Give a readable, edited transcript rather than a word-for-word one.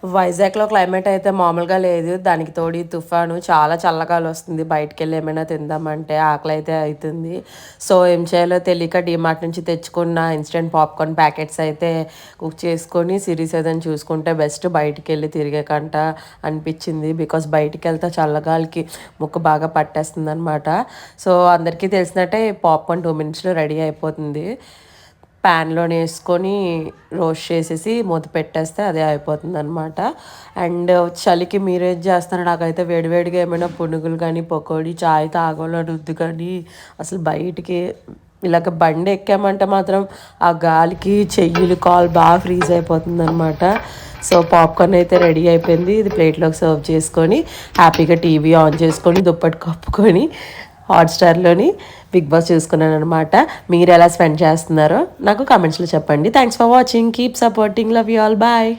వైజాగ్లో క్లైమేట్ అయితే మామూలుగా లేదు. దానికి తోడు ఈ తుఫాను చాలా చల్లగాలి వస్తుంది. బయటికెళ్ళి ఏమైనా తిందామంటే ఆకలి అయితే అవుతుంది. సో ఏం చేయాలో తెలియక డీమార్ట్ నుంచి తెచ్చుకున్న ఇన్స్టెంట్ పాప్కార్న్ ప్యాకెట్స్ అయితే కుక్ చేసుకొని సిరీస్ ఏదైనా చూసుకుంటే బెస్ట్, బయటికి వెళ్ళి తిరిగే కంట అనిపించింది. బికాస్ బయటికి వెళ్తే చల్లగాలికి ముక్కు బాగా పట్టేస్తుంది అనమాట. సో అందరికీ తెలిసినట్టే పాప్కార్న్ 2 మినిట్స్లో రెడీ అయిపోతుంది. ప్యాన్లో వేసుకొని రోస్ట్ చేసేసి మూత పెట్టేస్తే అదే అయిపోతుంది అనమాట. అండ్ చలికి మీరేం చేస్తారు? నాకైతే వేడివేడిగా ఏమైనా పునుగులు కానీ పకోడీ చాయ్ తాగాలని వద్దు, కానీ అసలు బయటికి ఇలాగ బండి ఎక్కామంటే మాత్రం ఆ గాలికి చెయ్యిలు కాలు బాగా ఫ్రీజ్ అయిపోతుంది అనమాట. సో పాప్కార్న్ అయితే రెడీ అయిపోయింది. ఇది ప్లేట్లోకి సర్వ్ చేసుకొని హ్యాపీగా టీవీ ఆన్ చేసుకొని దుప్పటి కప్పుకొని హాట్‌స్టార్‌లోని బిగ్ బాస్ చూసుకున్నాను అనమాట. మీరు ఎలా స్పెండ్ చేస్తున్నారో నాకు కామెంట్స్లో చెప్పండి. Thanks for watching, keep supporting, love you all, bye.